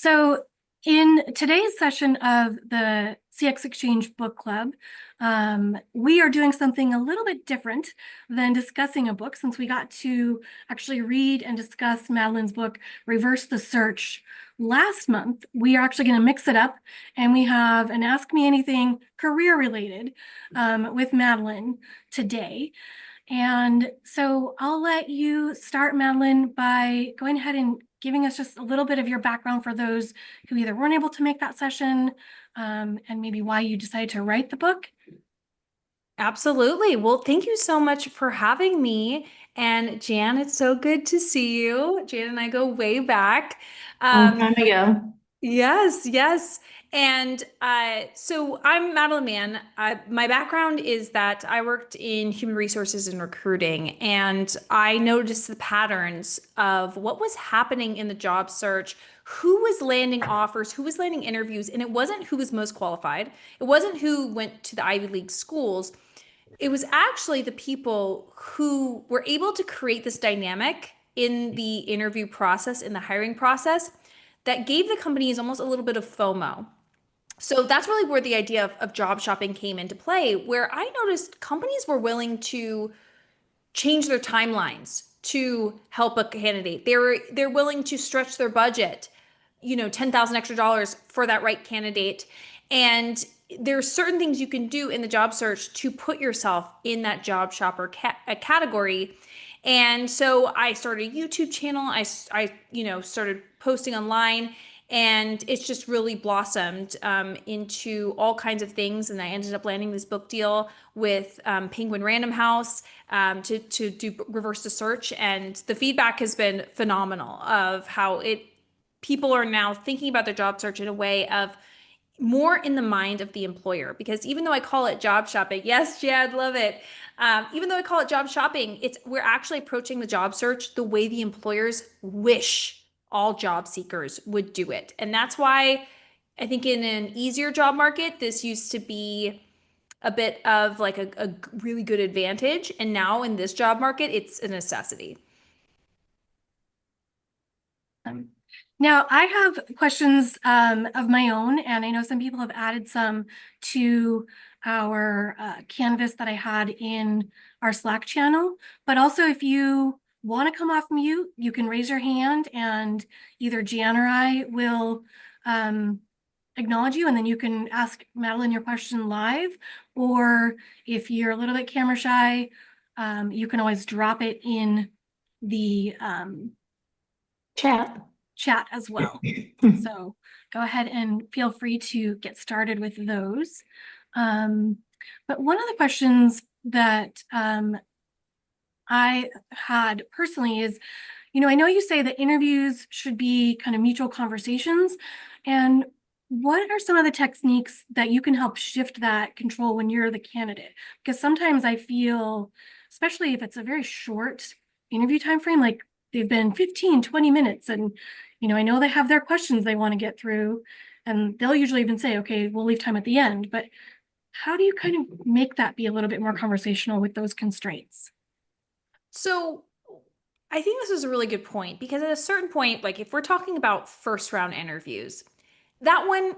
So in today's session of the CxXchange Book Club, we are doing something a little bit different than discussing a book, since we got to actually read and discuss Madeline's book, Reverse the Search, last month. We are actually going to mix it up, and we have an Ask Me Anything career related with Madeline today. And so I'll let you start, Madeline, by going ahead and giving us just a little bit of your background for those who either weren't able to make that session, and maybe why you decided to write the book. Absolutely. Well, thank you so much for having me. And Jan, it's so good to see you. Jan and I go way back. Long Um, time ago. yes, yes. And so I'm Madeline Mann. My background is that I worked in human resources and recruiting, and I noticed the patterns of what was happening in the job search, who was landing offers, who was landing interviews, and it wasn't who was most qualified. It wasn't who went to the Ivy League schools. It was actually the people who were able to create this dynamic in the interview process, in the hiring process, that gave the companies almost a little bit of FOMO. So that's really where the idea of job shopping came into play, where I noticed companies were willing to change their timelines to help a candidate. They're willing to stretch their budget, 10,000 extra dollars for that right candidate. And there's certain things you can do in the job search to put yourself in that job shopper category. And so I started a YouTube channel. I started posting online, and it's just really blossomed into all kinds of things. And I ended up landing this book deal with Penguin Random House to do reverse the search, and the feedback has been phenomenal of how people are now thinking about their job search in a way of more in the mind of the employer. Because even though I call it job shopping, yes, Jad, love it. Even though I call it job shopping, we're actually approaching the job search the way the employers wish all job seekers would do it. And that's why I think in an easier job market, this used to be a bit of like a really good advantage. And now in this job market, it's a necessity. Now, I have questions of my own, and I know some people have added some to our canvas that I had in our Slack channel. But also, if you want to come off mute, you can raise your hand, and either Jan or I will acknowledge you, and then you can ask Madeline your question live. Or if you're a little bit camera shy, you can always drop it in the chat as well. So go ahead and feel free to get started with those. But one of the questions that I had personally is, I know you say that interviews should be kind of mutual conversations. And what are some of the techniques that you can help shift that control when you're the candidate? Because sometimes I feel, especially if it's a very short interview time frame, like they've been 15, 20 minutes, and I know they have their questions they want to get through, and they'll usually even say, okay, we'll leave time at the end. But how do you kind of make that be a little bit more conversational with those constraints? So I think this is a really good point, because at a certain point, like if we're talking about first round interviews, that one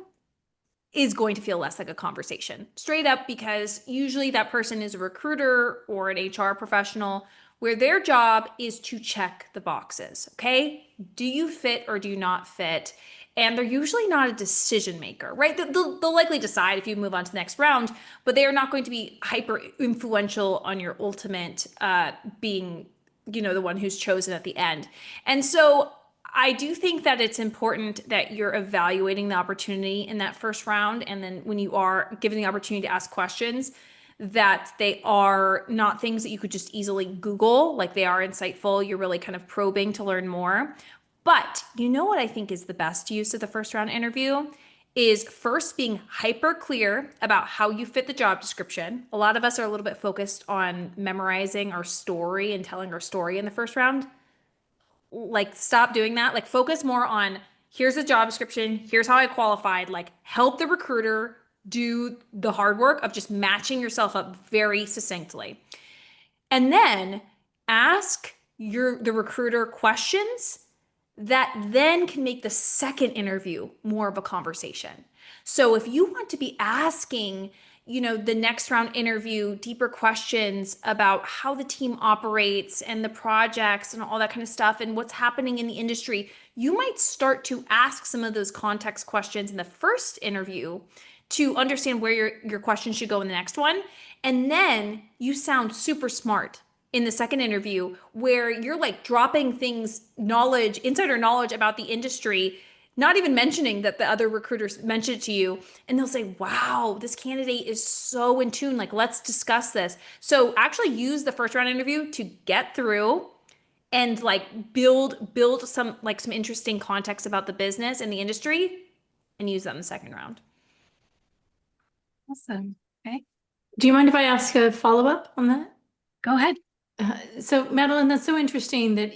is going to feel less like a conversation, straight up, because usually that person is a recruiter or an HR professional where their job is to check the boxes. Okay. Do you fit or do you not fit? And they're usually not a decision maker, right? They'll likely decide if you move on to the next round, but they are not going to be hyper influential on your ultimate being, the one who's chosen at the end. And so I do think that it's important that you're evaluating the opportunity in that first round. And then when you are given the opportunity to ask questions, that they are not things that you could just easily Google, like they are insightful. You're really kind of probing to learn more. But what I think is the best use of the first round interview is first being hyper clear about how you fit the job description. A lot of us are a little bit focused on memorizing our story and telling our story in the first round. Like, stop doing that. Like, focus more on, here's the job description, here's how I qualified. Like, help the recruiter do the hard work of just matching yourself up very succinctly. And then ask the recruiter questions that then can make the second interview more of a conversation. So if you want to be asking, the next round interview, deeper questions about how the team operates and the projects and all that kind of stuff and what's happening in the industry, you might start to ask some of those context questions in the first interview to understand where your question should go in the next one. And then you sound super smart in the second interview where you're like dropping things, knowledge, insider knowledge about the industry, not even mentioning that the other recruiters mentioned it to you. And they'll say, wow, this candidate is so in tune. Like, let's discuss this. So actually use the first round interview to get through and like build some interesting context about the business and the industry and use that in the second round. Awesome. Okay, Do you mind if I ask a follow-up on that? go ahead. So Madeline, that's so interesting that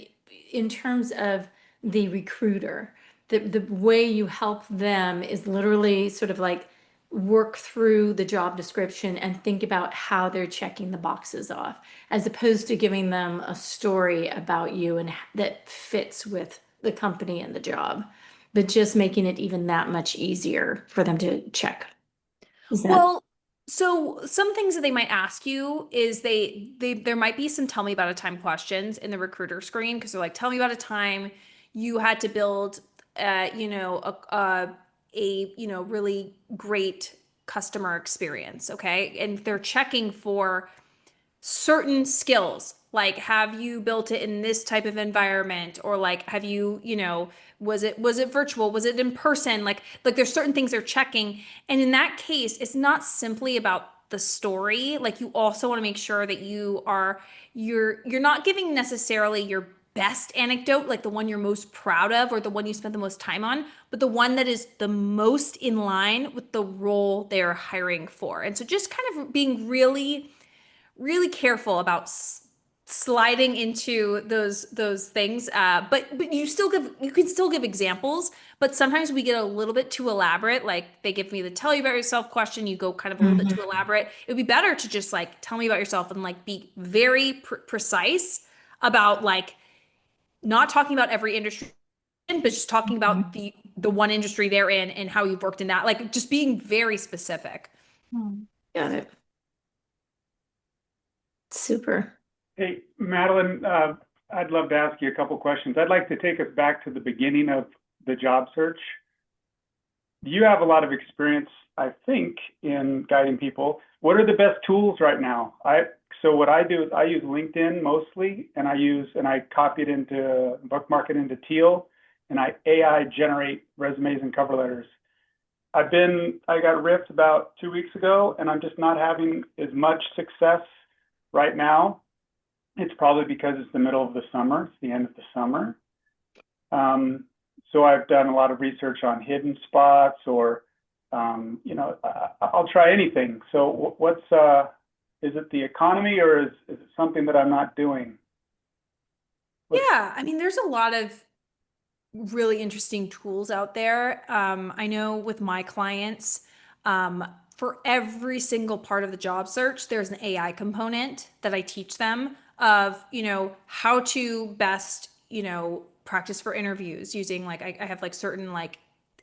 in terms of the recruiter, the way you help them is literally sort of like work through the job description and think about how they're checking the boxes off, as opposed to giving them a story about you and that fits with the company and the job, but just making it even that much easier for them to check. Is that? Well, so some things that they might ask you is there might be some tell me about a time questions in the recruiter screen because they're like, tell me about a time you had to build a really great customer experience, okay? And they're checking for certain skills, like have you built it in this type of environment, or like have you was it virtual, was it in person, like there's certain things they're checking. And in that case, it's not simply about the story. Like you also want to make sure that you're not giving necessarily your best anecdote, like the one you're most proud of or the one you spent the most time on, but the one that is the most in line with the role they're hiring for. And so just kind of being really really careful about sliding into those things. But you can still give examples, but sometimes we get a little bit too elaborate. Like they give me the tell you about yourself question, you go kind of a little bit too elaborate. It would be better to just like tell me about yourself and like be very precise about like not talking about every industry, but just talking about the one industry they're in and how you've worked in that. Like just being very specific. Got it. Super. Hey, Madeline, I'd love to ask you a couple questions. I'd like to take us back to the beginning of the job search. You have a lot of experience, I think, in guiding people. What are the best tools right now? So what I do is I use LinkedIn mostly, and I copy it into bookmark it into Teal, and I AI generate resumes and cover letters. I got ripped about 2 weeks ago, and I'm just not having as much success right now. It's probably because it's the middle of the summer, it's the end of the summer. So I've done a lot of research on hidden spots, or I'll try anything. So is it the economy, or is it something that I'm not doing? Yeah, I mean, there's a lot of really interesting tools out there. I know with my clients, for every single part of the job search, there's an AI component that I teach them of, how to best, practice for interviews using like, I have like certain like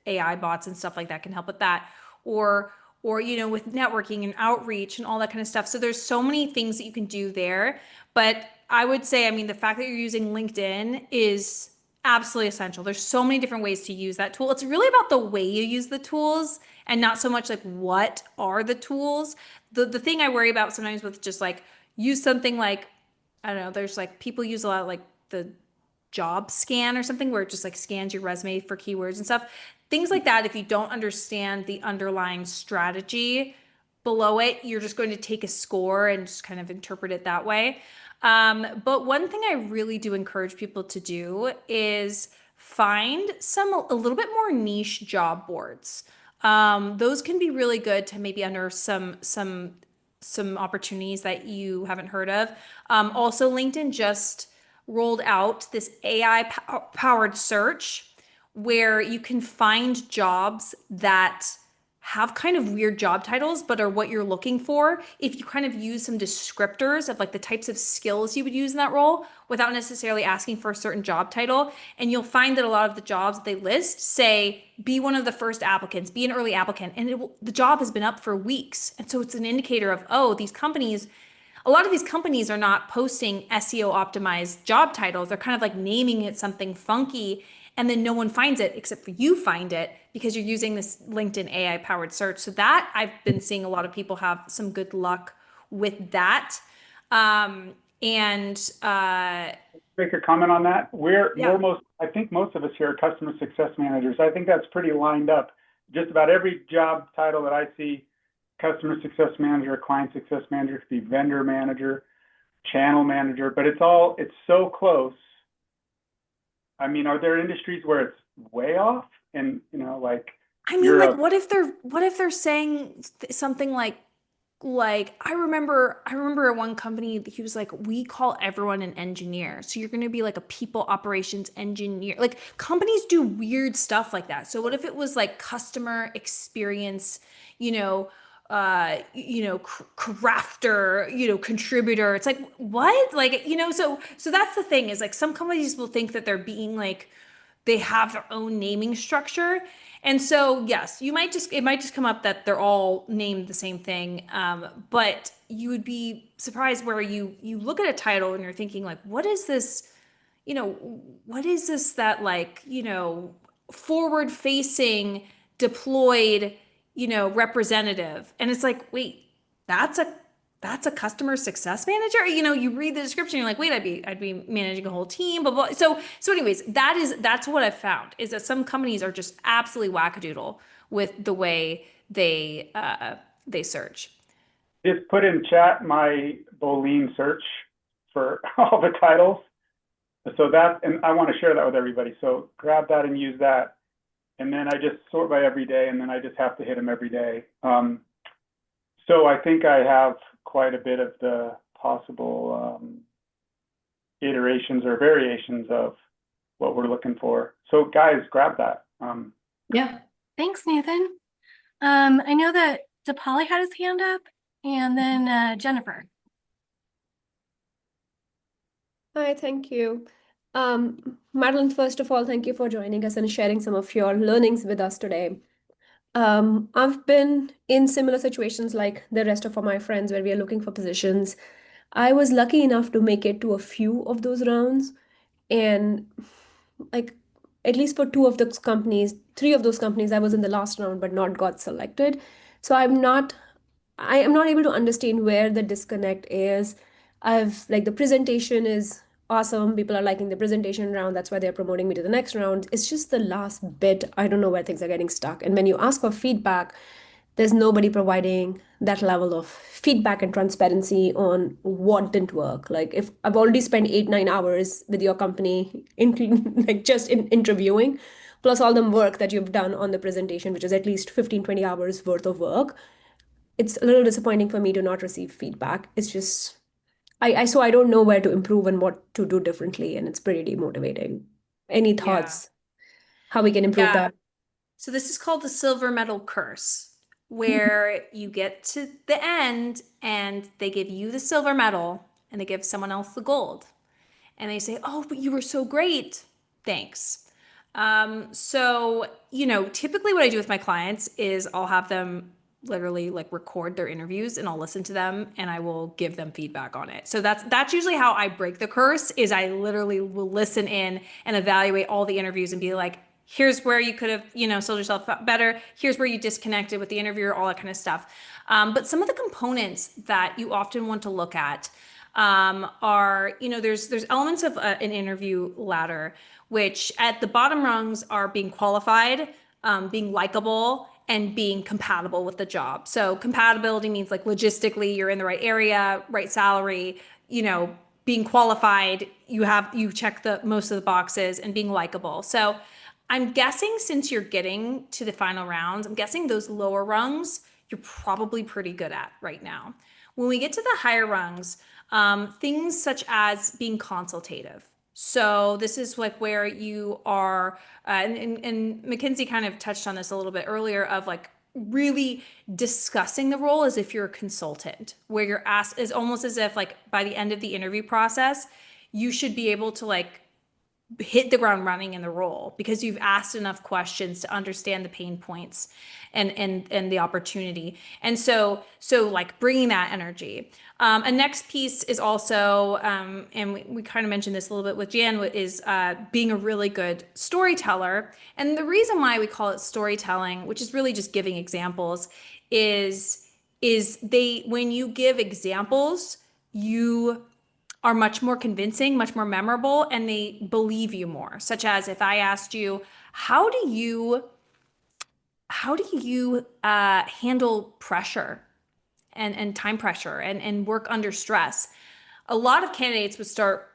AI bots and stuff like that can help with that. Or, with networking and outreach and all that kind of stuff. So there's so many things that you can do there. But I would say, I mean, the fact that you're using LinkedIn is absolutely essential. There's so many different ways to use that tool. It's really about the way you use the tools and not so much like what are the tools. The thing I worry about sometimes with just like use something like, I don't know, there's like people use a lot of like the job scan or something where it just like scans your resume for keywords and stuff. Things like that, if you don't understand the underlying strategy below it, you're just going to take a score and just kind of interpret it that way. But one thing I really do encourage people to do is find a little bit more niche job boards. Those can be really good to maybe under some opportunities that you haven't heard of. Also, LinkedIn just rolled out this AI powered search where you can find jobs that have kind of weird job titles, but are what you're looking for if you kind of use some descriptors of like the types of skills you would use in that role without necessarily asking for a certain job title. And you'll find that a lot of the jobs that they list say, be one of the first applicants, be an early applicant. And the job has been up for weeks. And so it's an indicator of, oh, a lot of these companies are not posting SEO optimized job titles. They're kind of like naming it something funky, and then no one finds it except for you find it because you're using this LinkedIn AI powered search. So that I've been seeing a lot of people have some good luck with that. And Make a comment on that. yeah. I think most of us here are customer success managers. I think that's pretty lined up. Just about every job title that I see, customer success manager, client success manager, could be vendor manager, channel manager, but it's so close. I mean, are there industries where it's way off? And like, I mean, like, what if they're saying something like I remember at one company, he was like, we call everyone an engineer. So you're going to be like a people operations engineer. Like companies do weird stuff like that. So what if it was like customer experience, crafter, contributor. It's like, what? Like, so that's the thing is like some companies will think that they're being like, they have their own naming structure. And so, yes, it might just come up that they're all named the same thing. But you would be surprised where you look at a title and you're thinking like, what is this, that like, forward facing deployed, representative. And it's like, wait, that's a customer success manager. You read the description, you're like, wait, I'd be managing a whole team, blah, blah. So anyways, that's what I've found is that some companies are just absolutely wackadoodle with the way they search. just put in chat my Boolean search for all the titles. And I want to share that with everybody. So grab that and use that. And then I just sort by every day, and then I just have to hit them every day. So I think I have quite a bit of the possible iterations or variations of what we're looking for. So guys, grab that. Yeah. Thanks, Nathan. I know that DePauli had his hand up, and then Jennifer. Hi, thank you. Madeline, first of all, thank you for joining us and sharing some of your learnings with us today. I've been in similar situations like the rest of my friends where we are looking for positions. I was lucky enough to make it to a few of those rounds, and like at least for two of those companies, three of those companies, I was in the last round but not got selected. So I am not able to understand where the disconnect is. The presentation is awesome. People are liking the presentation round. That's why they're promoting me to the next round. It's just the last bit. I don't know where things are getting stuck. And when you ask for feedback, there's nobody providing that level of feedback and transparency on what didn't work. Like if I've already spent 8-9 hours with your company, just in interviewing, plus all the work that you've done on the presentation, which is at least 15-20 hours worth of work, it's a little disappointing for me to not receive feedback. It's just so I don't know where to improve and what to do differently, and it's pretty demotivating. Any thoughts how we can improve that? So this is called the silver medal curse, where you get to the end and they give you the silver medal and they give someone else the gold. And they say, oh, but you were so great. Thanks. So, typically what I do with my clients is I'll have them literally like record their interviews and I'll listen to them and I will give them feedback on it. So that's usually how I break the curse is I literally will listen in and evaluate all the interviews and be like, here's where you could have, sold yourself better. Here's where you disconnected with the interviewer, all that kind of stuff. But some of the components that you often want to look at are, there's elements of an interview ladder, which at the bottom rungs are being qualified, being likable, and being compatible with the job. So compatibility means like logistically you're in the right area, right salary, being qualified, you check the most of the boxes, and being likable. So I'm guessing since you're getting to the final rounds, I'm guessing those lower rungs you're probably pretty good at right now. When we get to the higher rungs, things such as being consultative. So this is like where you are, and Mackenzie kind of touched on this a little bit earlier of like really discussing the role as if you're a consultant, where you're asked is almost as if like by the end of the interview process, you should be able to like hit the ground running in the role because you've asked enough questions to understand the pain points and the opportunity. And so like bringing that energy. A next piece is also, and we kind of mentioned this a little bit with Jan, is being a really good storyteller. And the reason why we call it storytelling, which is really just giving examples, is when you give examples, you are much more convincing, much more memorable, and they believe you more. Such as if I asked you, how do you handle pressure and time pressure and work under stress? A lot of candidates would start,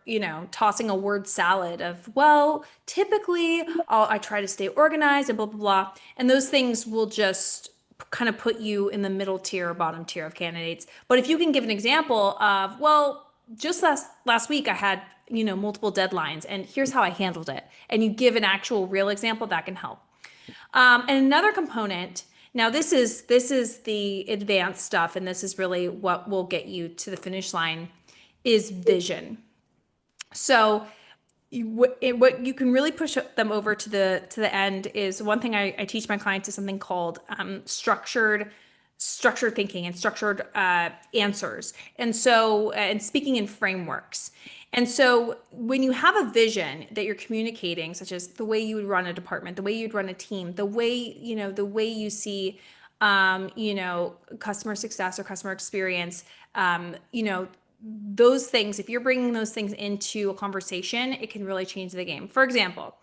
tossing a word salad of, well, typically I try to stay organized and blah, blah, blah. And those things will just kind of put you in the middle tier or bottom tier of candidates. But if you can give an example of, well, just last week I had, multiple deadlines and here's how I handled it. And you give an actual real example, that can help. And another component, now this is the advanced stuff, and this is really what will get you to the finish line, is vision. So what you can really push them over to the end is one thing I teach my clients is something called structured thinking and structured answers. And so, and speaking in frameworks. And so when you have a vision that you're communicating, such as the way you would run a department, the way you'd run a team, the way you see, customer success or customer experience, those things, if you're bringing those things into a conversation, it can really change the game. For example,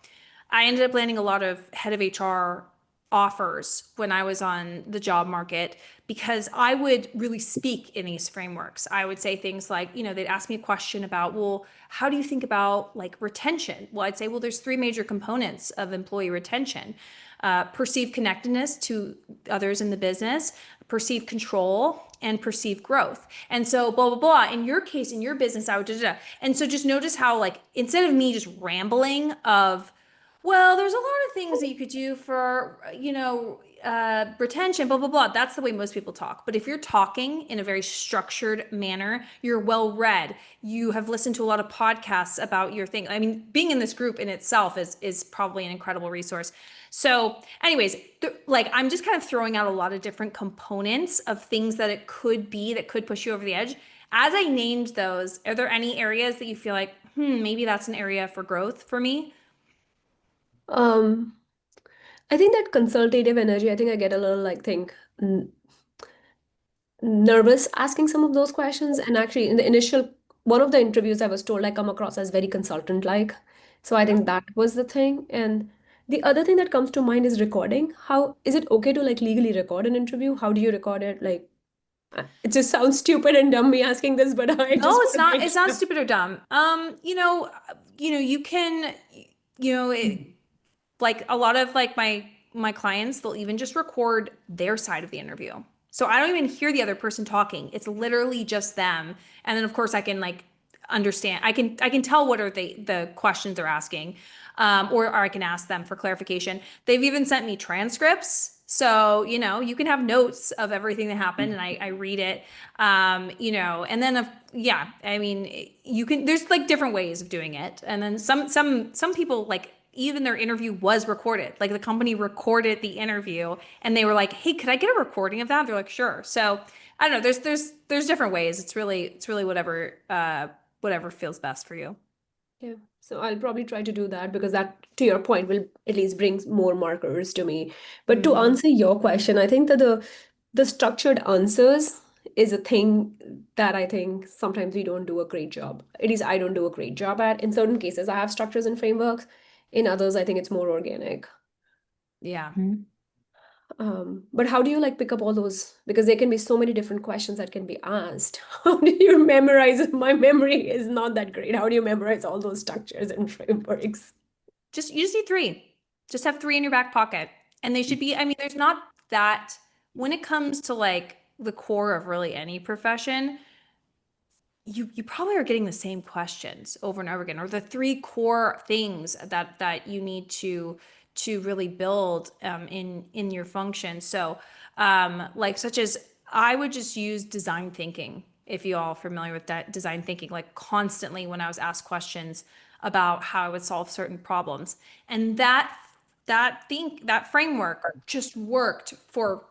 I ended up landing a lot of head of HR offers when I was on the job market because I would really speak in these frameworks. I would say things like, they'd ask me a question about, well, how do you think about like retention? Well, I'd say, well, there's three major components of employee retention. Perceived connectedness to others in the business, perceived control, and perceived growth. And so blah, blah, blah. In your case, in your business, I would da. And so just notice how like, instead of me just rambling of, well, there's a lot of things that you could do for, retention, blah, blah, blah. That's the way most people talk. But if you're talking in a very structured manner, you're well read, you have listened to a lot of podcasts about your thing. I mean, being in this group in itself is probably an incredible resource. So anyways, like I'm just kind of throwing out a lot of different components of things that it could be that could push you over the edge. As I named those, are there any areas that you feel like, maybe that's an area for growth for me? Um, I think that consultative energy, I think I get a little nervous asking some of those questions. And actually, in the initial one of the interviews, I was told I come across as very consultant-like. So I think that was the thing. And the other thing that comes to mind is recording. How is it okay to like legally record an interview? How do you record it? Like, it just sounds stupid and dumb me asking this, but I just No, want it's to not. make It's not sure. stupid or dumb. You can, like a lot of like my clients, they'll even just record their side of the interview. So I don't even hear the other person talking. It's literally just them. And then of course I can like understand. I can tell what are the questions they're asking, or I can ask them for clarification. They've even sent me transcripts. So, you can have notes of everything that happened and I read it, and then, yeah, I mean, there's like different ways of doing it. And then some people like, even their interview was recorded. Like the company recorded the interview and they were like, hey, could I get a recording of that? They're like, sure. So I don't know. There's different ways. It's really whatever feels best for you. Yeah. So I'll probably try to do that because that, to your point, will at least bring more markers to me. But to answer your question, I think that the structured answers is a thing that I think sometimes we don't do a great job. At least I don't do a great job at. In certain cases, I have structures and frameworks. In others, I think it's more organic. Yeah. But how do you like pick up all those? Because there can be so many different questions that can be asked. How do you memorize it? My memory is not that great. How do you memorize all those structures and frameworks? You just need three. Just have three in your back pocket. And they should be, I mean, there's not that when it comes to like the core of really any profession, you probably are getting the same questions over and over again, or the three core things that you need to to really build in your function. So like such as I would just use design thinking, if you all are familiar with that design thinking, like constantly when I was asked questions about how I would solve certain problems. And that framework just worked for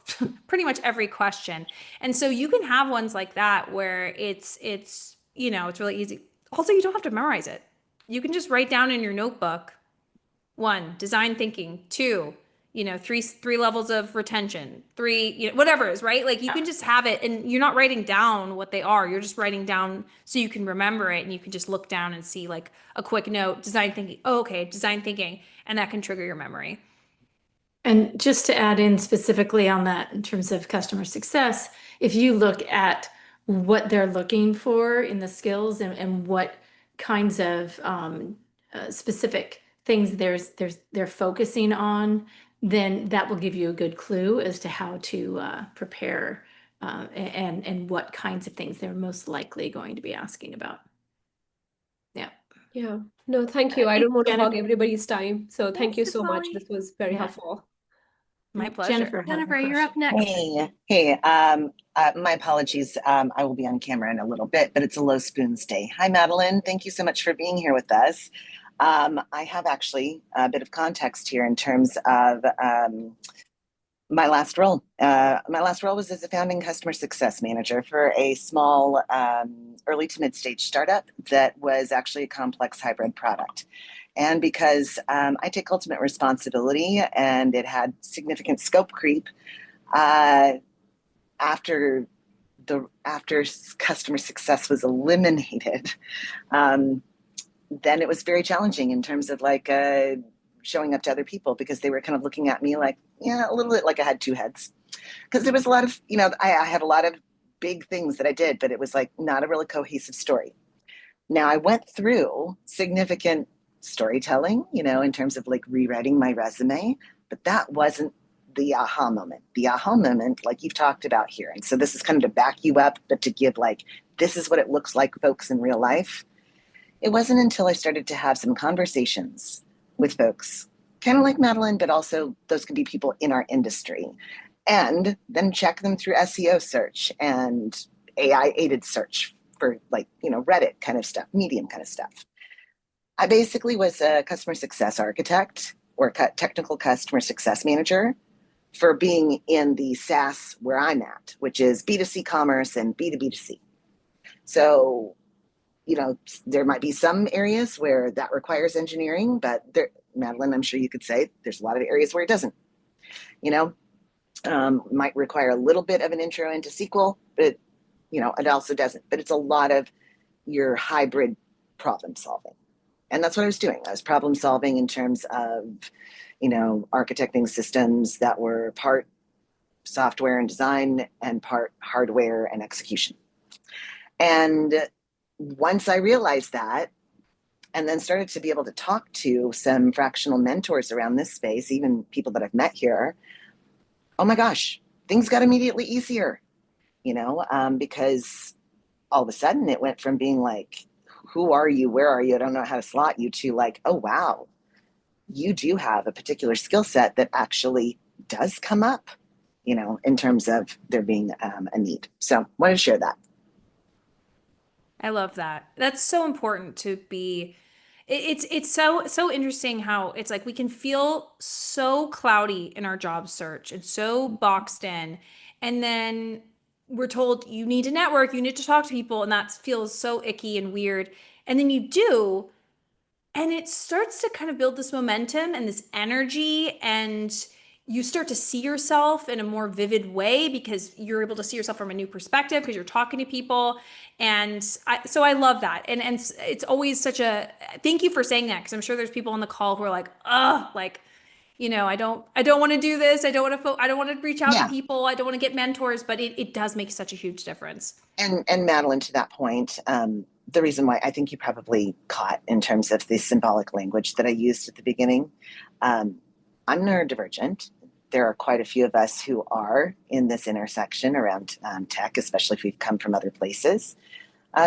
pretty much every question. And so you can have ones like that where it's it's really easy. Also, you don't have to memorize it. You can just write down in your notebook: one, design thinking; two, three levels of retention; three, whatever it is, right? Like you can just have it, and you're not writing down what they are. You're just writing down so you can remember it, and you can just look down and see like a quick note: design thinking. Oh, okay, design thinking, and that can trigger your memory. And just to add in specifically on that in terms of customer success, if you look at what they're looking for in the skills and what kinds of specific things they're focusing on, then that will give you a good clue as to how to prepare and what kinds of things they're most likely going to be asking about. Yeah. Yeah. No, thank you. I don't want to hog everybody's time. So thank you Thanks, so much. Molly. This was very Yeah. helpful. My And pleasure. Jennifer has a Jennifer, you're up question. next. Hey, my apologies. I will be on camera in a little bit, but it's a low spoons day. Hi, Madeline. Thank you so much for being here with us. I have actually a bit of context here in terms of my last role. My last role was as a founding customer success manager for a small early to mid-stage startup that was actually a complex hybrid product. And because I take ultimate responsibility and it had significant scope creep, after customer success was eliminated, then it was very challenging in terms of like showing up to other people, because they were kind of looking at me like, yeah, a little bit like I had two heads. Because there was a lot of, I had a lot of big things that I did, but it was like not a really cohesive story. Now I went through significant storytelling, in terms of like rewriting my resume, but that wasn't the aha moment. The aha moment, like you've talked about here. And so this is kind of to back you up, but to give like, this is what it looks like, folks, in real life. It wasn't until I started to have some conversations with folks, kind of like Madeline, but also those could be people in our industry, and then check them through SEO search and AI aided search for like, Reddit kind of stuff, Medium kind of stuff. I basically was a customer success architect or technical customer success manager for being in the SaaS where I'm at, which is B2C commerce and B2B2C. So, there might be some areas where that requires engineering, but there, Madeline, I'm sure you could say there's a lot of areas where it doesn't. Might require a little bit of an intro into SQL, but it also doesn't. But it's a lot of your hybrid problem solving. And that's what I was doing. I was problem solving in terms of, architecting systems that were part software and design and part hardware and execution. And once I realized that, and then started to be able to talk to some fractional mentors around this space, even people that I've met here, oh my gosh, things got immediately easier, because all of a sudden it went from being like, who are you? Where are you? I don't know how to slot you, to like, oh, wow, you do have a particular skill set that actually does come up, in terms of there being a need. So wanted to share that. I love that. That's so important to be. It's so interesting how it's like we can feel so cloudy in our job search and so boxed in, and then we're told you need to network, you need to talk to people, and that feels so icky and weird. And then you do, and it starts to kind of build this momentum and this energy, and you start to see yourself in a more vivid way because you're able to see yourself from a new perspective because you're talking to people. And so I love that. And it's always such a, thank you for saying that, because I'm sure there's people on the call who are like, oh, like, I don't want to do this. I don't want to reach out to people. I don't want to get mentors, but it does make such a huge difference. And Madeline, to that point, the reason why I think you probably caught in terms of the symbolic language that I used at the beginning, I'm neurodivergent. There are quite a few of us who are in this intersection around tech, especially if we've come from other places.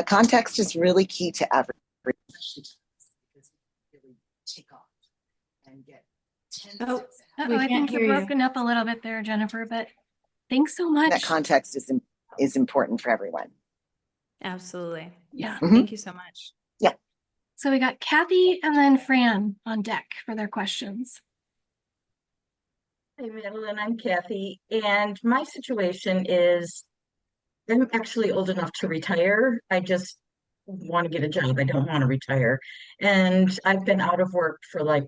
Context is really key to every, because we really take off and get Oh, Uh-oh, we I can't think hear you're you. broken up a little bit there, Jennifer, but thanks so That much. context is important for everyone. Absolutely. Yeah. Mhm. Thank you so much. So we got Kathy and then Fran on deck for their questions. Hey, Madeline, I'm Kathy, and my situation is I'm actually old enough to retire. I just want to get a job. I don't want to retire. And I've been out of work for like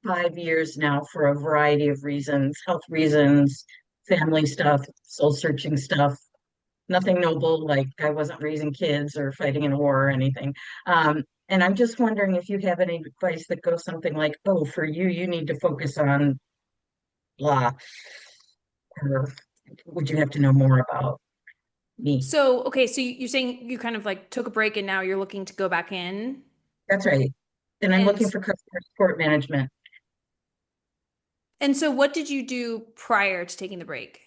5 years now for a variety of reasons, health reasons, family stuff, soul searching stuff. Nothing noble, like I wasn't raising kids or fighting in a war or anything. And I'm just wondering if you have any advice that goes something like, oh, for you, you need to focus on blah. Or would you have to know more about me? So, okay, so you're saying you kind of like took a break and now you're looking to go back in? That's right. And I'm looking And for customer support management. and so what did you do prior to taking the break?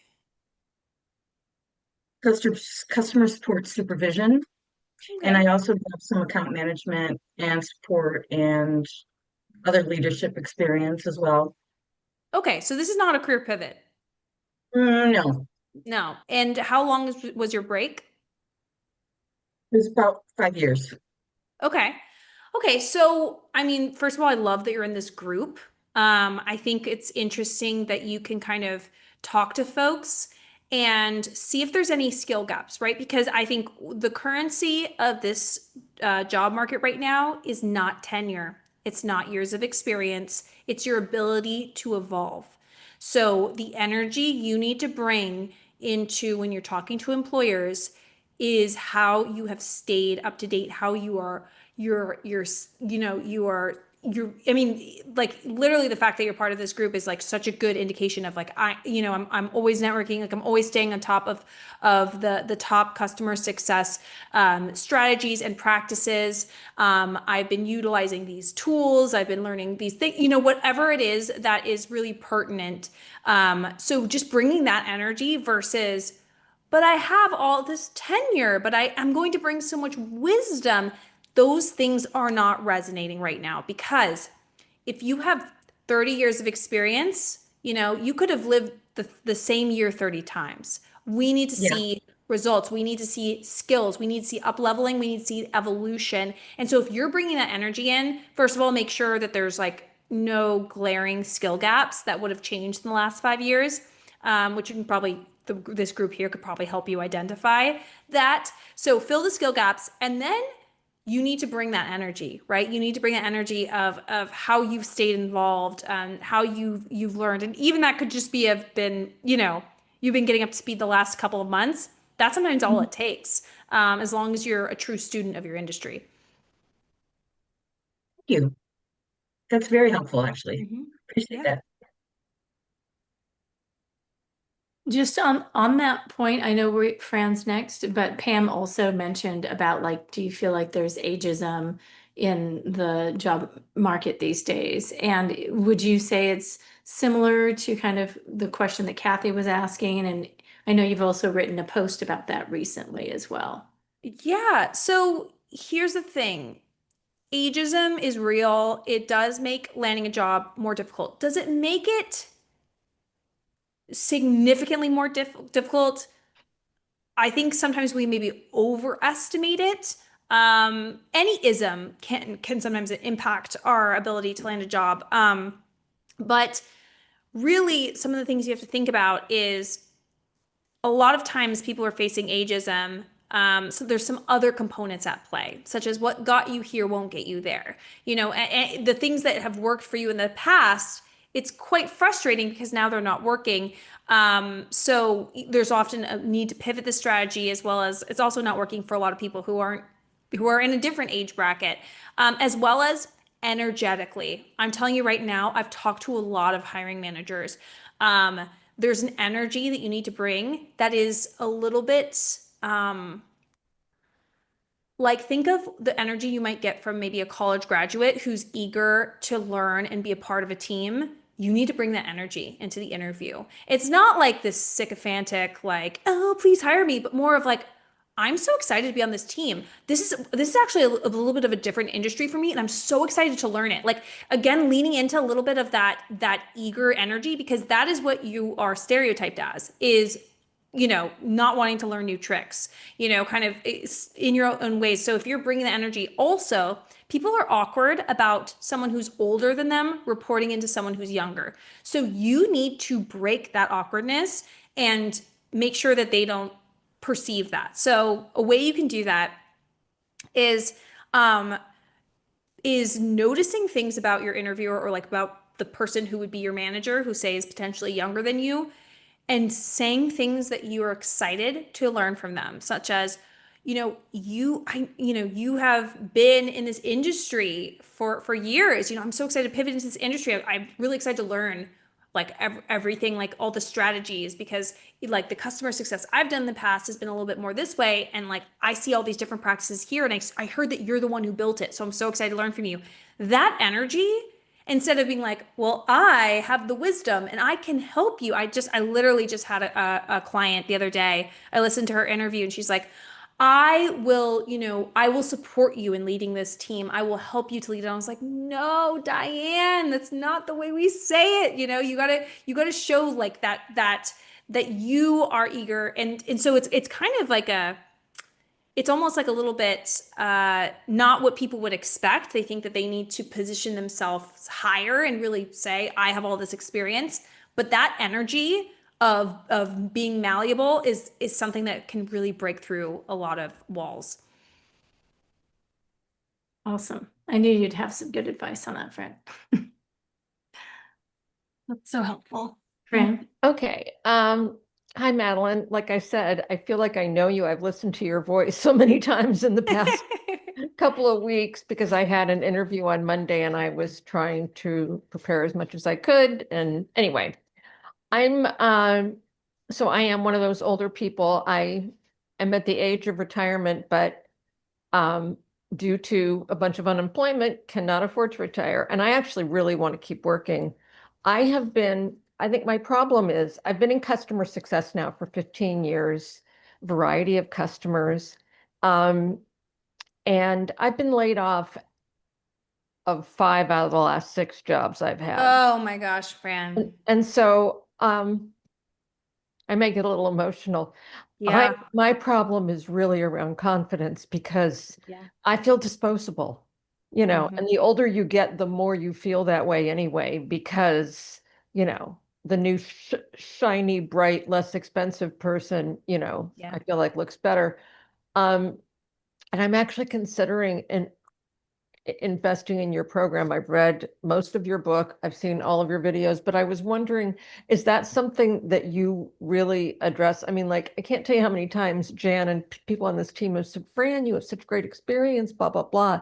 Customer support supervision. And Okay. I also have some account management and support and other leadership experience as well. Okay, so this is not a career pivot. No, No. And how long was your break? it was about 5 years. Okay. Okay, so I mean, first of all, I love that you're in this group. I think it's interesting that you can kind of talk to folks and see if there's any skill gaps, right? Because I think the currency of this job market right now is not tenure, it's not years of experience, it's your ability to evolve. So the energy you need to bring into when you're talking to employers is how you have stayed up to date, how you are you're you know you're I mean, like literally the fact that you're part of this group is like such a good indication of like I'm always networking, like I'm always staying on top of the top customer success strategies and practices. I've been utilizing these tools, I've been learning these things, whatever it is that is really pertinent. So just bringing that energy versus, but I have all this tenure, but I'm going to bring so much wisdom. Those things are not resonating right now because if you have 30 years of experience, you could have lived the same year 30 times. We need to Yeah. see results. We need to see skills. We need to see up leveling. We need to see evolution. And so if you're bringing that energy in, first of all, make sure that there's like no glaring skill gaps that would have changed in the last 5 years, which you can probably this group here could probably help you identify that. So fill the skill gaps, and then you need to bring that energy, right? You need to bring that energy of how you've stayed involved, how you've learned, and even that could just be have been you've been getting up to speed the last couple of months. That's sometimes all it takes, as long as you're a true student of your industry. Thank you. That's very helpful, actually. Appreciate Yeah. that. Just on that point, I know Fran's next, but Pam also mentioned about like, do you feel like there's ageism in the job market these days? And would you say it's similar to kind of the question that Kathy was asking? And I know you've also written a post about that recently as well. Yeah. So here's the thing. Ageism is real. It does make landing a job more difficult. Does it make it significantly more difficult? I think sometimes we maybe overestimate it. Any ism can sometimes impact our ability to land a job. But really, some of the things you have to think about is a lot of times people are facing ageism. So there's some other components at play, such as what got you here won't get you there. And the things that have worked for you in the past, it's quite frustrating because now they're not working. So there's often a need to pivot the strategy, as well as it's also not working for a lot of people who are in a different age bracket, as well as energetically. I'm telling you right now, I've talked to a lot of hiring managers. There's an energy that you need to bring that is a little bit like, think of the energy you might get from maybe a college graduate who's eager to learn and be a part of a team. You need to bring that energy into the interview. It's not like this sycophantic, like, oh, please hire me, but more of like, I'm so excited to be on this team. This is actually a little bit of a different industry for me, and I'm so excited to learn it. Like, again, leaning into a little bit of that eager energy, because that is what you are stereotyped as, is, not wanting to learn new tricks, kind of in your own ways. So if you're bringing the energy, also, people are awkward about someone who's older than them reporting into someone who's younger. So you need to break that awkwardness and make sure that they don't perceive that. So a way you can do that is um is noticing things about your interviewer, or like about the person who would be your manager, who say is potentially younger than you, and saying things that you are excited to learn from them, such as, you have been in this industry for years. I'm so excited to pivot into this industry. I'm really excited to learn like everything, like all the strategies, because like the customer success I've done in the past has been a little bit more this way, and like I see all these different practices here, and I heard that you're the one who built it, so I'm so excited to learn from you. That energy, instead of being like, well, I have the wisdom and I can help you. I literally just had a client the other day. I listened to her interview, and she's like, I will support you in leading this team. I will help you to lead it. I was like, no, Diane, that's not the way we say it. You gotta show like that you are eager. And so it's kind of like it's almost like a little bit not what people would expect. They think that they need to position themselves higher and really say, I have all this experience. But that energy of being malleable is something that can really break through a lot of walls. Awesome. I knew you'd have some good advice on that, Fran. That's so helpful. Fran? Okay. Hi, Madeline. Like I said, I feel like I know you. I've listened to your voice so many times in the past couple of weeks, because I had an interview on Monday and I was trying to prepare as much as I could. And anyway, so I am one of those older people. I am at the age of retirement, but due to a bunch of unemployment, cannot afford to retire. And I actually really want to keep working. I think my problem is I've been in customer success now for 15 years, variety of customers. And I've been laid off of 5 out of the last 6 jobs I've had. Oh my gosh, Fran. And so I may get a little emotional. Yeah. My problem is really around confidence, because Yeah. I feel disposable, Mhm. and the older you get, the more you feel that way anyway, because, the new shiny, bright, less expensive person, Yeah. I feel like looks better. And I'm actually considering investing in your program. I've read most of your book. I've seen all of your videos, but I was wondering, is that something that you really address? I mean, like, I can't tell you how many times Jan and people on this team have said, Fran, you have such great experience, blah, blah, blah.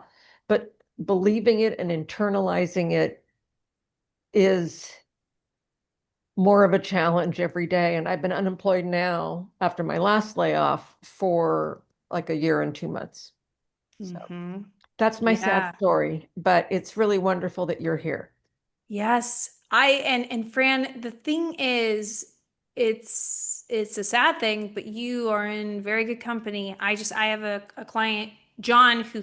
But believing it and internalizing it is more of a challenge every day. And I've been unemployed now after my last layoff for like a year and 2 months. So Mhm. that's my Yeah. sad story, but it's really wonderful that you're here. Yes. And Fran, the thing is, it's a sad thing, but you are in very good company. I have a client, John, who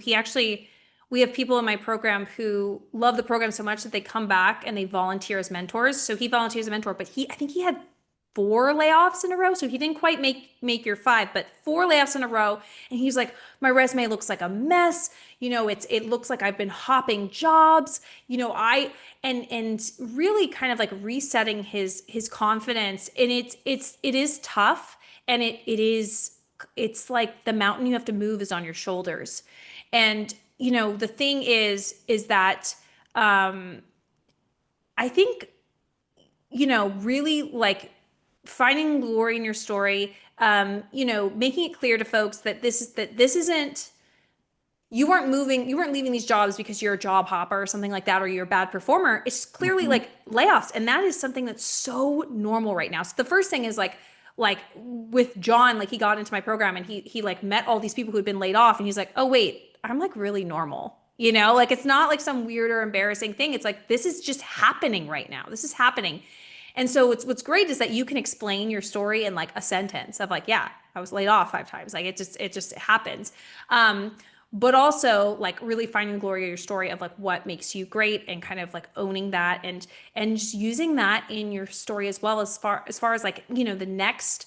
we have people in my program who love the program so much that they come back and they volunteer as mentors. So he volunteers as a mentor, but I think he had 4 layoffs in a row. So he didn't quite make your 5, but 4 layoffs in a row. And he's like, my resume looks like a mess. It looks like I've been hopping jobs. And really kind of like resetting his confidence. And it is tough. And it's like the mountain you have to move is on your shoulders. And the thing is that I think really like finding glory in your story, making it clear to folks that this isn't, you weren't leaving these jobs because you're a job hopper or something like that, or you're a bad performer. It's clearly like layoffs. And that is something that's so normal right now. So the first thing is like with John, like he got into my program and he like met all these people who had been laid off, and he's like, oh wait, I'm like really normal. Like it's not like some weird or embarrassing thing. It's like, this is just happening right now. This is happening. And so what's great is that you can explain your story in like a sentence of like, yeah, I was laid off 5 times. Like it just happens. But also like really finding the glory of your story of like what makes you great and kind of like owning that and just using that in your story as well as far as like, you know, the next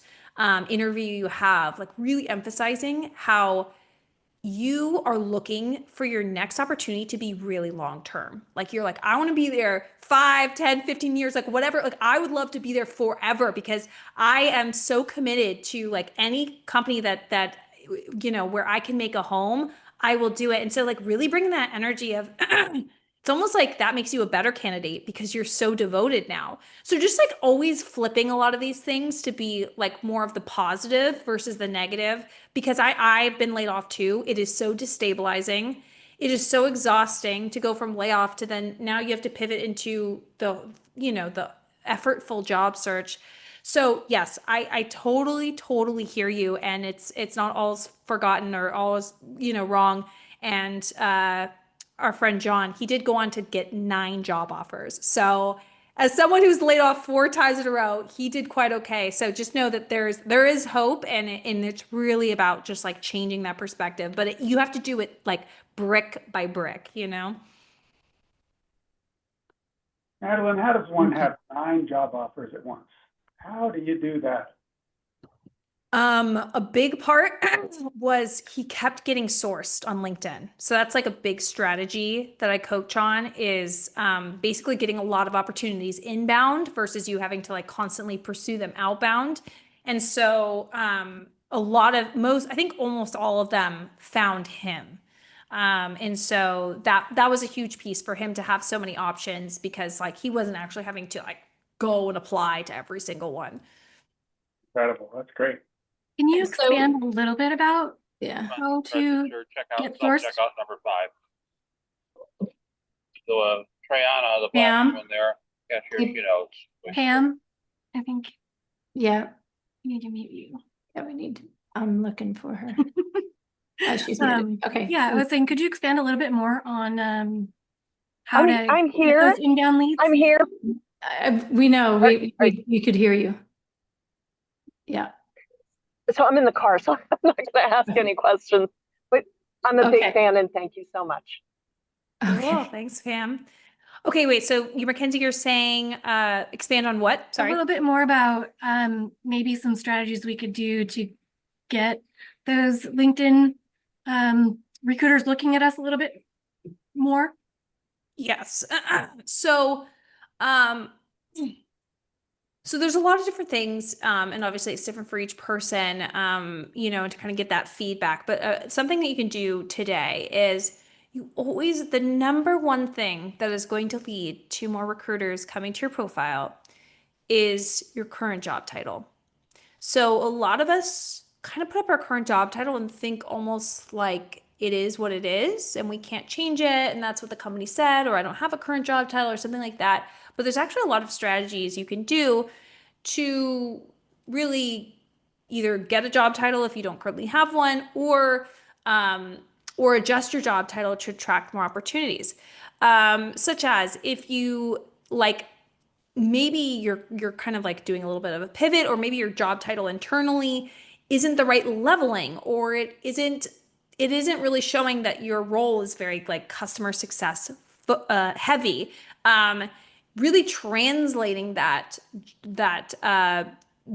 interview you have, like really emphasizing how you are looking for your next opportunity to be really long term. Like you're like, I want to be there 5, 10, 15 years, like whatever. Like I would love to be there forever because I am so committed to like any company that you know, where I can make a home, I will do it. And so like really bringing that energy of it's almost like that makes you a better candidate because you're so devoted now. So just like always flipping a lot of these things to be like more of the positive versus the negative, because I've been laid off too. It is so destabilizing. It is so exhausting to go from layoff to then now you have to pivot into the, you know, the effortful job search. So yes, I totally hear you. And it's not all forgotten or all, you know, wrong. And our friend John, he did go on to get 9 job offers. So as someone who's laid off 4 times in a row, he did quite okay. So just know that there is hope, and it's really about just like changing that perspective. But you have to do it like brick by brick, you know? Madeline, how does one have 9 job offers at once? How do you do that? A big part was he kept getting sourced on LinkedIn. So that's like a big strategy that I coach on is basically getting a lot of opportunities inbound versus you having to like constantly pursue them outbound. And so I think almost all of them found him. And so that was a huge piece for him to have so many options because like he wasn't actually having to like go and apply to every single one. Incredible. That's great. Can you And so- expand a little bit about Yeah. how to get sourced? Checkout number 5. So, Triana, the black Pam? woman there, cashier, she knows. Pam, I think Yeah. we need to mute you. Yeah, I'm looking for her. She's Um, muted. Okay. Yeah, I was saying, could you expand a little bit more on how I'm to get here. those inbound leads? I'm here. We know, we could hear you. Yeah. So I'm in the car, so I'm not going to ask any questions. But I'm a Okay. big fan, and thank you so much. Cool. Okay. Thanks, Pam. Okay, wait. So you, Mackenzie, you're saying expand on what? A Sorry. little bit more about maybe some strategies we could do to get those LinkedIn recruiters looking at us a little bit more. Yes. So, um, so there's a lot of different things, and obviously it's different for each person, you know, to kind of get that feedback. But something that you can do today is the number one thing that is going to lead to more recruiters coming to your profile is your current job title. So a lot of us kind of put up our current job title and think almost like it is what it is and we can't change it and that's what the company said, or I don't have a current job title or something like that. But there's actually a lot of strategies you can do to really either get a job title if you don't currently have one, or adjust your job title to attract more opportunities. Such as if you like maybe you're kind of like doing a little bit of a pivot, or maybe your job title internally isn't the right leveling, or it isn't really showing that your role is very like customer success heavy. Really translating that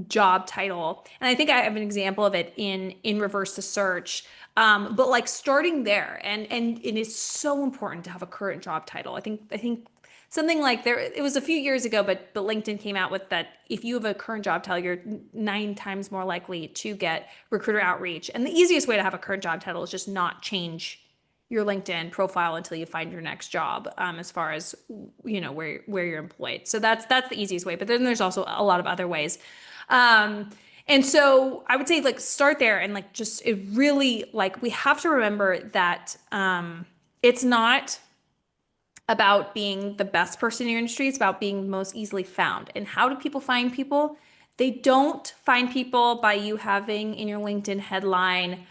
job title, and I think I have an example of it in reverse to search. But like starting there, and it is so important to have a current job title. I think something like it was a few years ago, but LinkedIn came out with that if you have a current job title, you're 9 times more likely to get recruiter outreach. And the easiest way to have a current job title is just not change your LinkedIn profile until you find your next job, as far as, you know, where you're employed. So that's the easiest way. But then there's also a lot of other ways. And so I would say like start there, and like just it really, like we have to remember that it's not about being the best person in your industry. It's about being most easily found. And how do people find people? They don't find people by you having in your LinkedIn headline,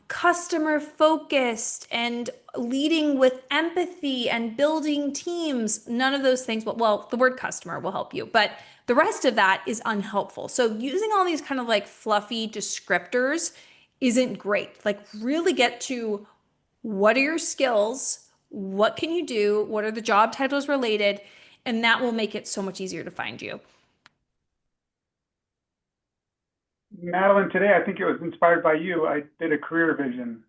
customer focused and leading with empathy and building teams. None of those things, well, the word customer will help you, but the rest of that is unhelpful. So using all these kind of like fluffy descriptors isn't great. Like really get to what are your skills? What can you do? What are the job titles related? And that will make it so much easier to find you. Madeline, today I think it was inspired by you. I did a career vision.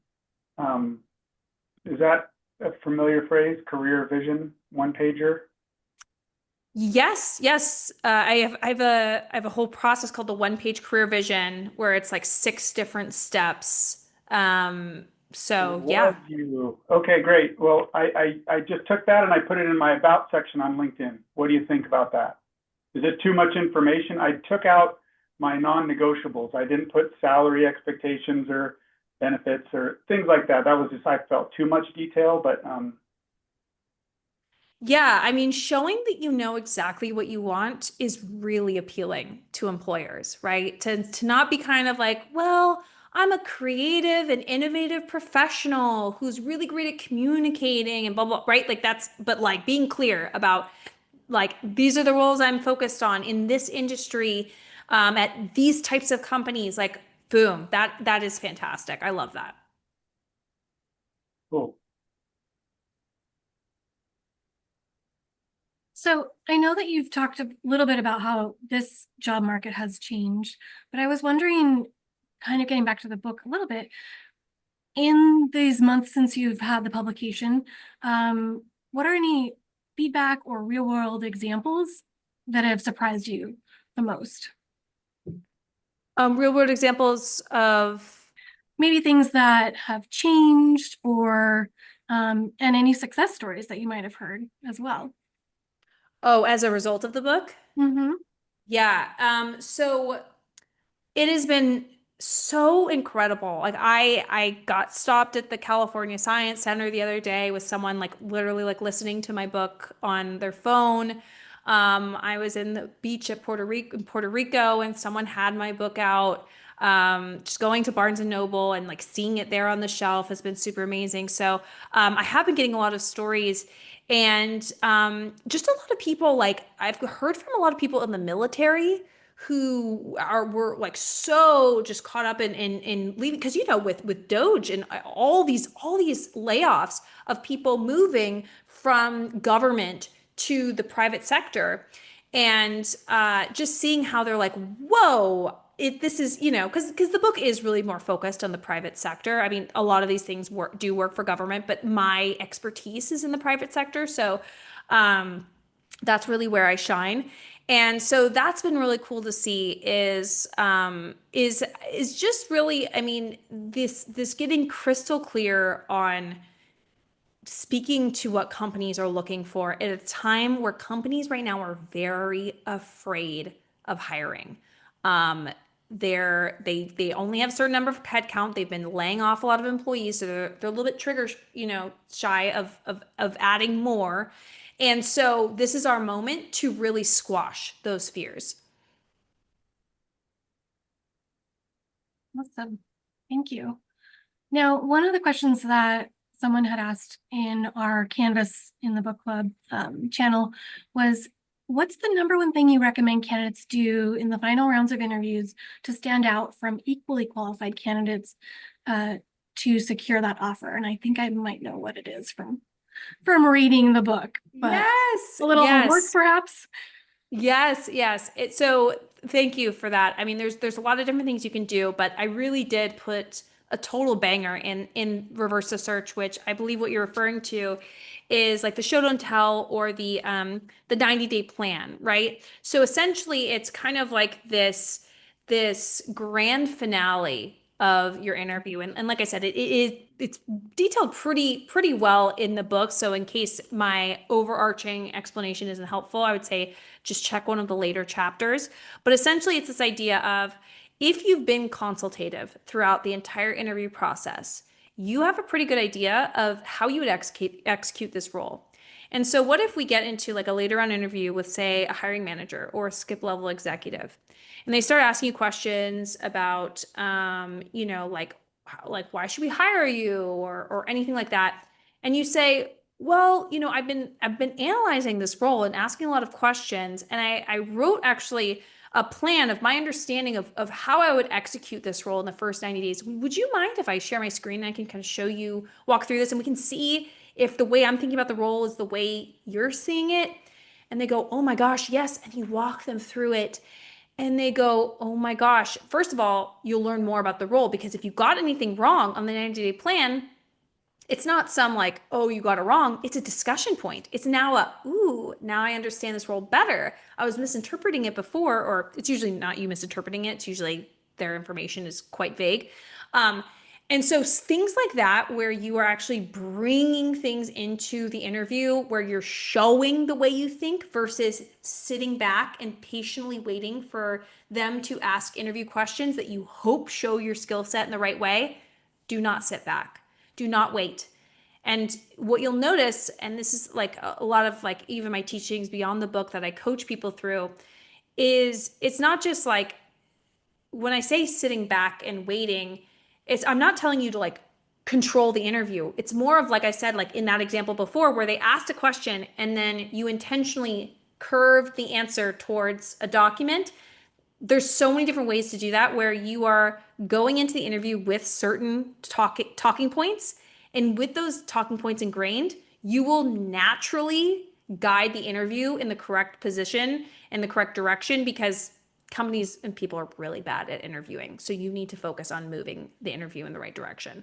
Is that a familiar phrase? Career vision, one pager? Yes, yes. I have a whole process called the one-page career vision where it's like 6 different steps. So yeah. Love you. Okay, great. Well, I just took that and I put it in my about section on LinkedIn. What do you think about that? Is it too much information? I took out my non-negotiables. I didn't put salary expectations or benefits or things like that. That was just, I felt too much detail, but Yeah, I mean, showing that you know exactly what you want is really appealing to employers, right? To not be kind of like, well, I'm a creative and innovative professional who's really great at communicating and blah blah, right? Like that's, but like being clear about like these are the roles I'm focused on in this industry, at these types of companies, like boom, that is fantastic. I love that. cool. So I know that you've talked a little bit about how this job market has changed, but I was wondering, kind of getting back to the book a little bit, in these months since you've had the publication, what are any feedback or real world examples that have surprised you the most? Real world examples of Maybe things that have changed or and any success stories that you might have heard as well. oh, as a result of the book? Mm-hmm. Yeah. So it has been so incredible. Like I got stopped at the California Science Center the other day with someone like literally like listening to my book on their phone. I was in the beach at Puerto Rico, and someone had my book out. Just going to Barnes and Noble and like seeing it there on the shelf has been super amazing. So I have been getting a lot of stories, and just a lot of people, like I've heard from a lot of people in the military who were like so just caught up in leaving, because with Doge and all these layoffs of people moving from government to the private sector, and just seeing how they're like, whoa, this is, because the book is really more focused on the private sector. I mean, a lot of these things do work for government, but my expertise is in the private sector, so that's really where I shine. And so that's been really cool to see is just really, I mean, this getting crystal clear on speaking to what companies are looking for at a time where companies right now are very afraid of hiring. They only have a certain number of headcount. They've been laying off a lot of employees, so they're a little bit trigger, shy of adding more. And so this is our moment to really squash those fears. Awesome. Thank you. Now, one of the questions that someone had asked in our Canvas in the book club channel was, what's the number one thing you recommend candidates do in the final rounds of interviews to stand out from equally qualified candidates to secure that offer? And I think I might know what it is from reading the book, but Yes, a little homework yes. perhaps. Yes, yes. So thank you for that. I mean, there's a lot of different things you can do, but I really did put a total banger in reverse the search, which I believe what you're referring to is like the show don't tell, or the 90-day plan, right? So essentially it's kind of like this grand finale of your interview. And like I said, it's detailed pretty well in the book. So in case my overarching explanation isn't helpful, I would say just check one of the later chapters. But essentially it's this idea of, if you've been consultative throughout the entire interview process, you have a pretty good idea of how you would execute this role. And so what if we get into like a later on interview with, say, a hiring manager or a skip level executive, and they start asking you questions about, like why should we hire you, or anything like that, and you say, well, I've been analyzing this role and asking a lot of questions, and I wrote actually a plan of my understanding of how I would execute this role in the first 90 days. Would you mind if I share my screen and I can kind of show you, walk through this, and we can see if the way I'm thinking about the role is the way you're seeing it? And they go, oh my gosh, yes. And you walk them through it. And they go, oh my gosh, first of all, you'll learn more about the role, because if you got anything wrong on the 90-day plan, it's not some like, oh, you got it wrong. It's a discussion point. It's now now I understand this role better. I was misinterpreting it before, or it's usually not you misinterpreting it. It's usually their information is quite vague. And so things like that, where you are actually bringing things into the interview, where you're showing the way you think versus sitting back and patiently waiting for them to ask interview questions that you hope show your skill set in the right way. Do not sit back. Do not wait. And what you'll notice, and this is like a lot of like even my teachings beyond the book that I coach people through, is it's not just like, when I say sitting back and waiting, I'm not telling you to like control the interview. It's more of, like I said, like in that example before, where they asked a question and then you intentionally curve the answer towards a document. There's so many different ways to do that, where you are going into the interview with certain talking points. And with those talking points ingrained, you will naturally guide the interview in the correct position and the correct direction, because companies and people are really bad at interviewing. So you need to focus on moving the interview in the right direction.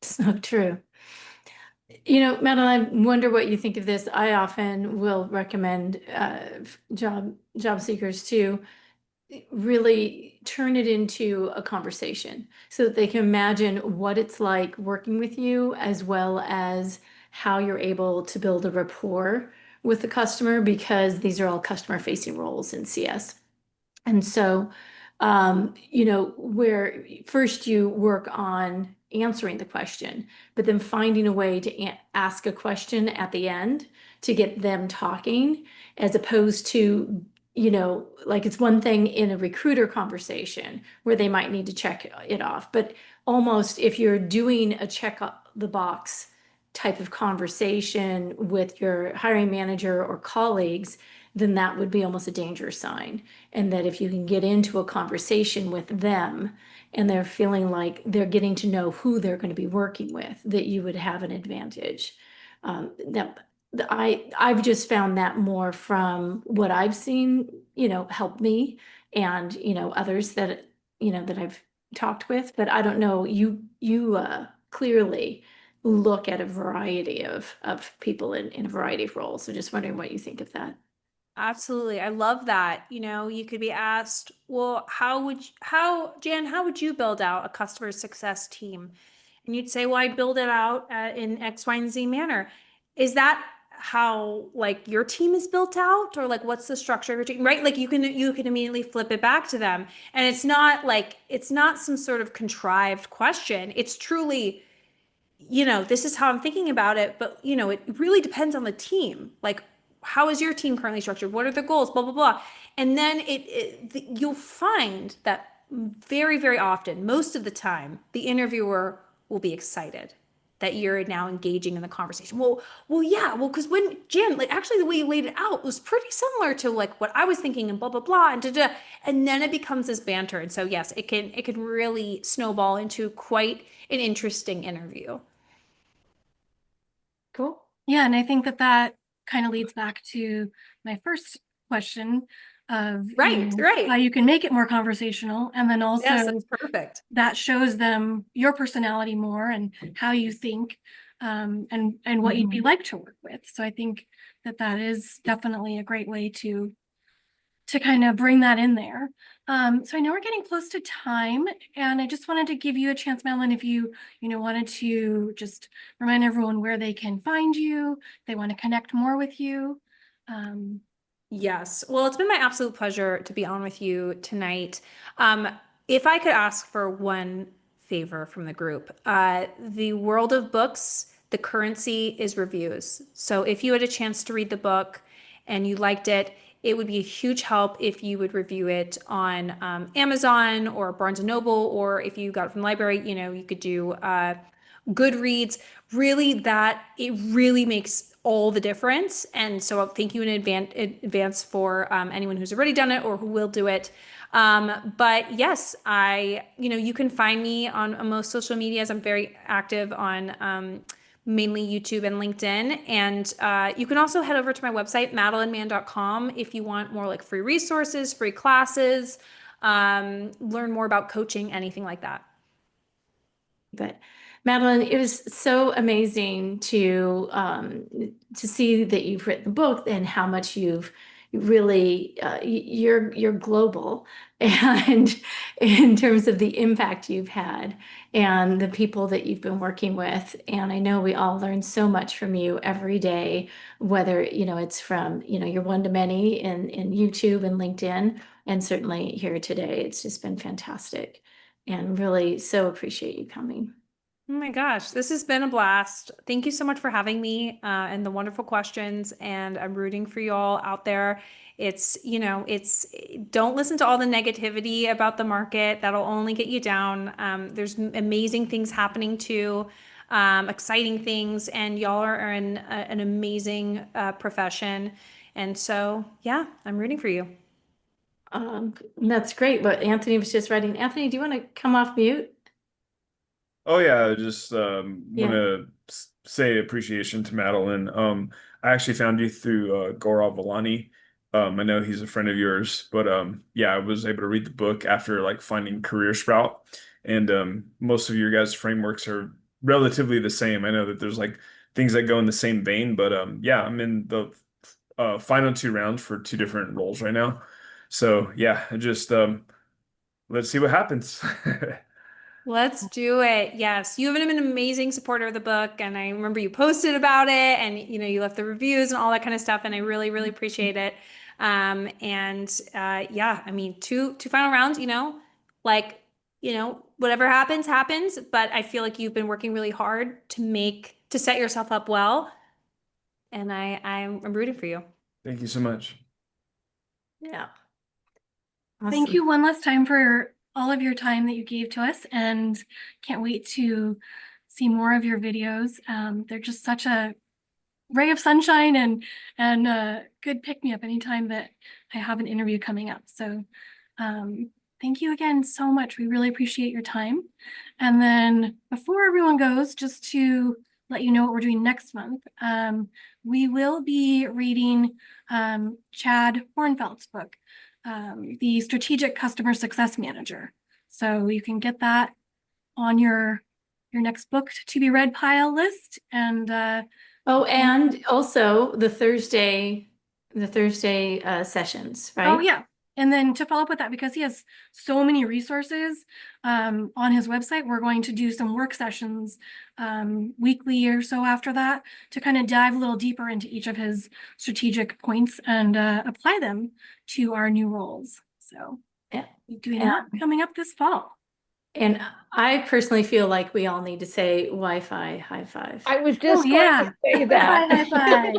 So true. Madeline, I wonder what you think of this. I often will recommend job seekers to really turn it into a conversation so that they can imagine what it's like working with you, as well as how you're able to build a rapport with the customer, because these are all customer facing roles in CS. And so, where first you work on answering the question, but then finding a way to ask a question at the end to get them talking, as opposed to, like it's one thing in a recruiter conversation where they might need to check it off, but almost if you're doing a check the box type of conversation with your hiring manager or colleagues, then that would be almost a danger sign. And that if you can get into a conversation with them and they're feeling like they're getting to know who they're going to be working with, that you would have an advantage. I've just found that more from what I've seen, help me, and, others that, that I've talked with. But I don't know, you clearly look at a variety of people in a variety of roles. So just wondering what you think of that. Absolutely. I love that. You could be asked, well, Jan, how would you build out a customer success team? And you'd say, well, I build it out in X, Y, and Z manner. Is that how like your team is built out, or like what's the structure of your team? Right? Like you can immediately flip it back to them. And it's not some sort of contrived question. It's truly, this is how I'm thinking about it, but it really depends on the team. Like, how is your team currently structured? What are the goals? Blah, blah, blah. And then you'll find that very, very often, most of the time, the interviewer will be excited that you're now engaging in the conversation. Because when Jan, like actually the way you laid it out was pretty similar to like what I was thinking, and blah, blah, blah, and da-da. And then it becomes this banter. And so yes, it can really snowball into quite an interesting interview. Cool. Yeah, and I think that kind of leads back to my first question of right. how you can make it more conversational, and then also yes, that's perfect. That shows them your personality more and how you think, and what you'd be like to work with. So I think that is definitely a great way to kind of bring that in there. So I know we're getting close to time, and I just wanted to give you a chance, Madeline, if you wanted to just remind everyone where they can find you, if they want to connect more with you. Yes. Well, it's been my absolute pleasure to be on with you tonight. If I could ask for one favor from the group, the world of books, the currency is reviews. So if you had a chance to read the book and you liked it, it would be a huge help if you would review it on Amazon or Barnes & Noble, or if you got it from the library, you could do Goodreads. Really, it really makes all the difference. And so thank you in advance for anyone who's already done it or who will do it. But yes, you can find me on most social medias. I'm very active on mainly YouTube and LinkedIn. And you can also head over to my website, madelinemann.com, if you want more like free resources, free classes, learn more about coaching, anything like that. But Madeline, it was so amazing to see that you've written the book and how much you've really you're global, and in terms of the impact you've had and the people that you've been working with. And I know we all learn so much from you every day, whether it's from your one-to-many in YouTube and LinkedIn, and certainly here today. It's just been fantastic, and really so appreciate you coming. Oh my gosh, this has been a blast. Thank you so much for having me and the wonderful questions. And I'm rooting for you all out there. Don't listen to all the negativity about the market. That'll only get you down. There's amazing things happening too, exciting things, and y'all are in an amazing profession. And so, yeah, I'm rooting for you. That's great. But Anthony was just writing. Anthony, do you want to come off mute? Oh yeah, I just want to say appreciation to Madeline. I actually found you through Gaurav Villani. I know he's a friend of yours, but yeah, I was able to read the book after like finding Career Sprout, and most of your guys' frameworks are relatively the same. I know that there's like things that go in the same vein, but yeah, I'm in the final 2 rounds for 2 different roles right now. So yeah, just let's see what happens. Let's do it. Yes, you've been an amazing supporter of the book, and I remember you posted about it, and you left the reviews and all that kind of stuff, and I really, really appreciate it. Yeah, I mean, two final rounds. Whatever happens. But I feel like you've been working really hard to set yourself up well, and I'm rooting for you. Thank you so much. Yeah. Thank Awesome. you one last time for all of your time that you gave to us, and can't wait to see more of your videos. They're just such a ray of sunshine and a good pick-me-up anytime that I have an interview coming up. So thank you again so much. We really appreciate your time. And then before everyone goes, just to let you know what we're doing next month, we will be reading Chad Hornfeld's book, The Strategic Customer Success Manager. So you can get that on your next book to be read pile list. And and also the Thursday sessions, right? oh yeah. And then to follow up with that, because he has so many resources on his website, we're going to do some work sessions weekly or so after that to kind of dive a little deeper into each of his strategic points and apply them to our new roles. So Yeah. we're doing that coming up this fall. And I personally feel like we all need to say Wi-Fi high five. I was just going to say that. High five.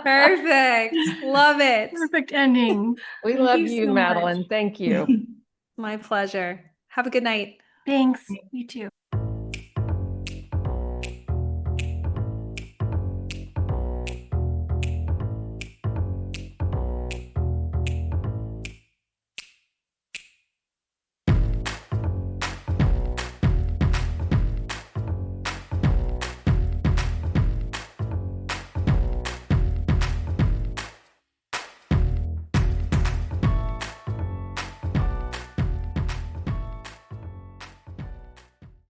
Perfect. Love it. Perfect ending. We Thank love you you, so Madeline. much. Thank you. My pleasure. Have a good night. Thanks. You too.